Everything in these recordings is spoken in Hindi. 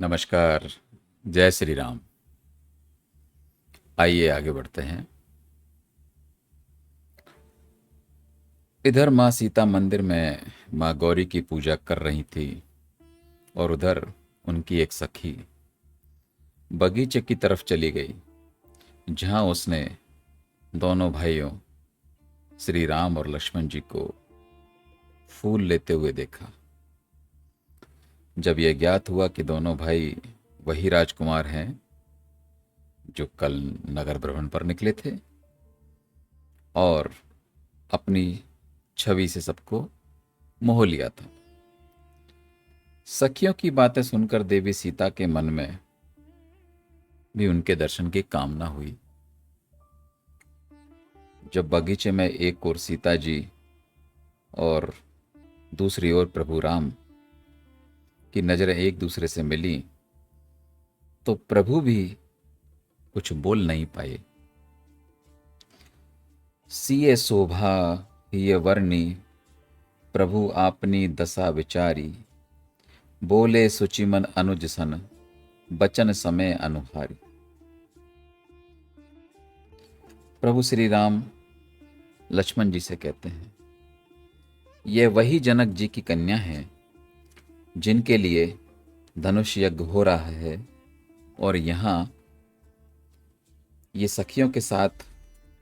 नमस्कार। जय श्री राम। आइए आगे बढ़ते हैं। इधर माँ सीता मंदिर में माँ गौरी की पूजा कर रही थी और उधर उनकी एक सखी बगीचे की तरफ चली गई, जहाँ उसने दोनों भाइयों श्री राम और लक्ष्मण जी को फूल लेते हुए देखा। जब यह ज्ञात हुआ कि दोनों भाई वही राजकुमार हैं जो कल नगर भ्रमण पर निकले थे और अपनी छवि से सबको मोह लिया था, सखियों की बातें सुनकर देवी सीता के मन में भी उनके दर्शन की कामना हुई। जब बगीचे में एक ओर सीता जी और दूसरी ओर प्रभु राम की नजरें एक दूसरे से मिली, तो प्रभु भी कुछ बोल नहीं पाए। सिए शोभा हिय वर्णी, प्रभु आपनी दशा विचारी, बोले सुचिमन अनुज सन, बचन समय अनुहारी। प्रभु श्री राम लक्ष्मण जी से कहते हैं, ये वही जनक जी की कन्या है जिनके लिए धनुष यज्ञ हो रहा है और यहाँ ये सखियों के साथ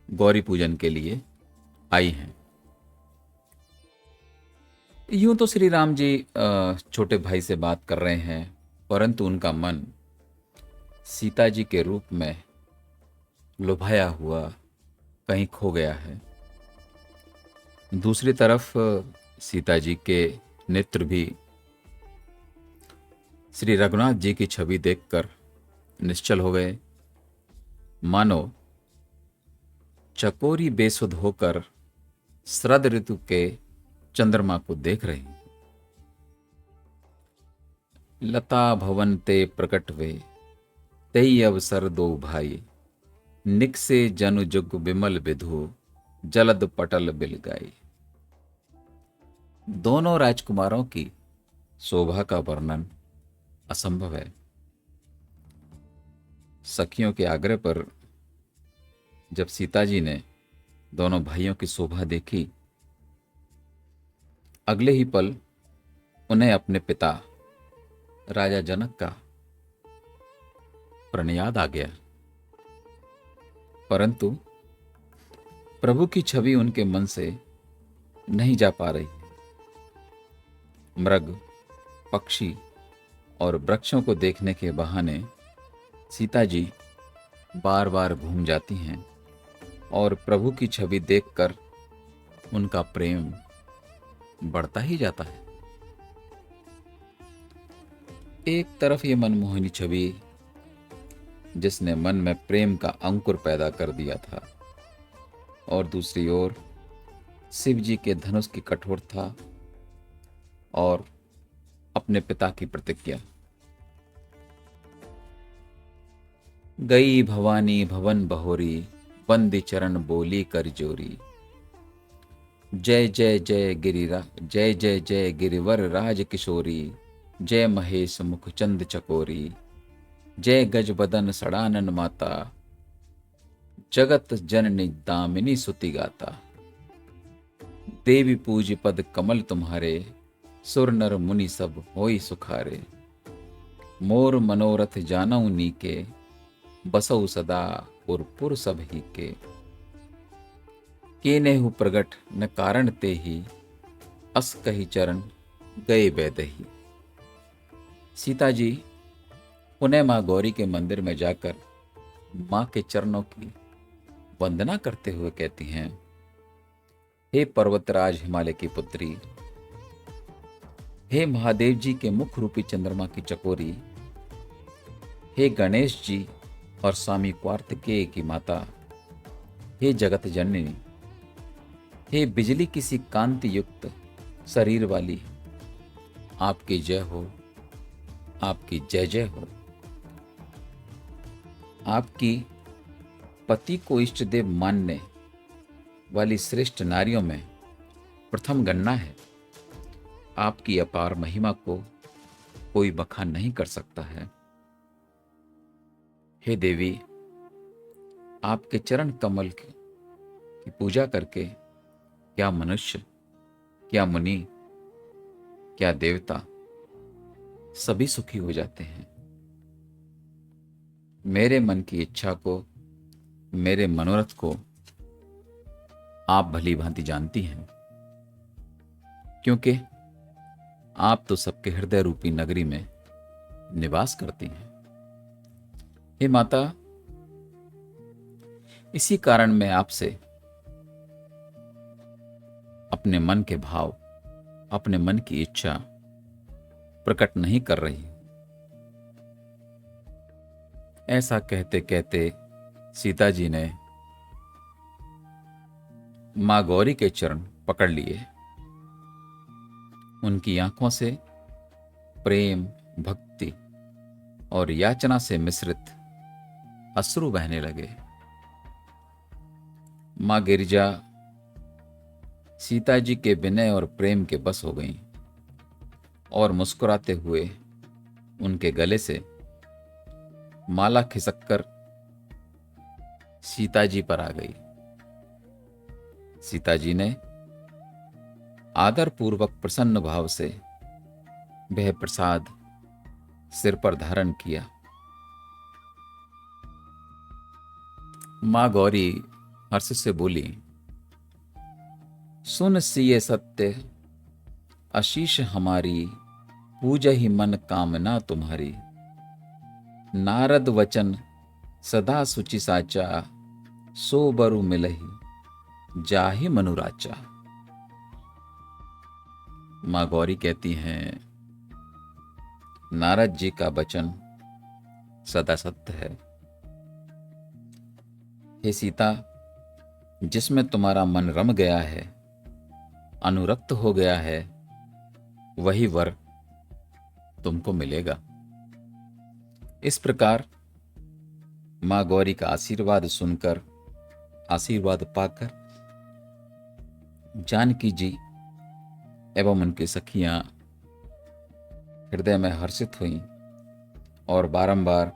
गौरी पूजन के लिए आई हैं। यूं तो श्री राम जी छोटे भाई से बात कर रहे हैं, परंतु उनका मन सीता जी के रूप में लुभाया हुआ कहीं खो गया है। दूसरी तरफ सीता जी के नेत्र भी श्री रघुनाथ जी की छवि देखकर निश्चल हो गए, मानो चकोरी बेसुध होकर शरद ऋतु के चंद्रमा को देख रही। लता भवन ते प्रकट वे, तेई अवसर दो भाई, निकसे जनु जुग विमल विधु, जलद पटल बिल गाई। दोनों राजकुमारों की शोभा का वर्णन असंभव है। सखियों के आग्रह पर जब सीता जी ने दोनों भाइयों की शोभा देखी, अगले ही पल उन्हें अपने पिता राजा जनक का प्रण याद आ गया, परंतु प्रभु की छवि उनके मन से नहीं जा पा रही। मृग, पक्षी और वृक्षों को देखने के बहाने सीता जी बार बार घूम जाती हैं और प्रभु की छवि देखकर उनका प्रेम बढ़ता ही जाता है। एक तरफ ये मनमोहनी छवि जिसने मन में प्रेम का अंकुर पैदा कर दिया था, और दूसरी ओर शिव जी के धनुष की कठोरता और अपने पिता की प्रतिज्ञा। गई भवानी भवन बहोरी, बंदी चरण बोली कर जोरी, जय जय जय गिरिरा, जय जय जय गिरिवर राज किशोरी, जय महेश मुखचंद चकोरी, जय गज बदन सड़ानन माता, जगत जननी दामिनी सुति गाता। देवी पूज पद कमल तुम्हारे, सुर नर मुनि सब होई सुखारे, मोर मनोरथ जानऊ नीके, बसऊ सदा पुर सब ही के, नेहु प्रगट न कारण ते ही, अस कही चरण गए बैदही। सीता जी पुनः माँ गौरी के मंदिर में जाकर माँ के चरणों की वंदना करते हुए कहती हैं, हे पर्वतराज हिमालय की पुत्री, हे महादेव जी के मुख रूपी चंद्रमा की चकोरी, हे गणेश जी और स्वामी कार्तिकेय की माता, हे जगत जननी, हे बिजली किसी कांति युक्त शरीर वाली, आपकी जय हो, आपकी जय जय हो। आपकी पति को इष्ट देव मानने वाली श्रेष्ठ नारियों में प्रथम गणना है। आपकी अपार महिमा को कोई बखान नहीं कर सकता है। हे देवी, आपके चरण कमल की पूजा करके क्या मनुष्य, क्या मुनि, क्या देवता सभी सुखी हो जाते हैं। मेरे मन की इच्छा को, मेरे मनोरथ को आप भली भांति जानती हैं, क्योंकि आप तो सबके हृदय रूपी नगरी में निवास करती हैं। हे माता, इसी कारण मैं आपसे अपने मन के भाव, अपने मन की इच्छा प्रकट नहीं कर रही। ऐसा कहते कहते सीता जी ने मां गौरी के चरण पकड़ लिए। उनकी आंखों से प्रेम, भक्ति और याचना से मिश्रित अश्रु बहने लगे। मां गिरिजा सीता जी के विनय और प्रेम के बस हो गईं और मुस्कुराते हुए उनके गले से माला खिसककर सीता जी पर आ गई। सीता जी ने आदरपूर्वक प्रसन्न भाव से वह प्रसाद सिर पर धारण किया। मां गौरी हर्ष से बोली, सुन सिए सत्य आशीष हमारी, पूजा ही मन कामना तुम्हारी। नारद वचन सदा सुचि साचा, सो बरु मिलहि जाहि मनुराचा। मां गौरी कहती हैं, नारद जी का वचन सदा सत्य है। हे सीता, जिसमें तुम्हारा मन रम गया है, अनुरक्त हो गया है, वही वर तुमको मिलेगा। इस प्रकार मां गौरी का आशीर्वाद सुनकर, आशीर्वाद पाकर जानकी जी एवं उनकी सखियां हृदय में हर्षित हुईं और बारंबार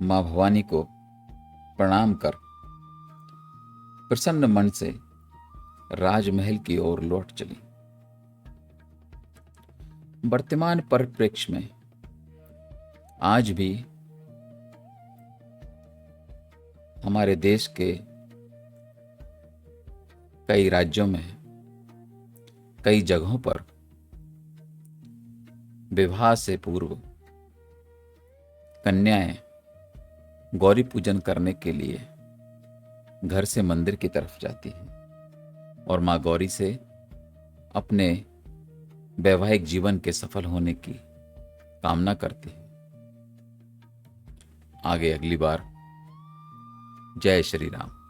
मां भवानी को प्रणाम कर प्रसन्न मन से राजमहल की ओर लौट चली। वर्तमान परिप्रेक्ष्य में आज भी हमारे देश के कई राज्यों में, कई जगहों पर विवाह से पूर्व कन्याएं गौरी पूजन करने के लिए घर से मंदिर की तरफ जाती हैं और मां गौरी से अपने वैवाहिक जीवन के सफल होने की कामना करती हैं। आगे अगली बार। जय श्री राम।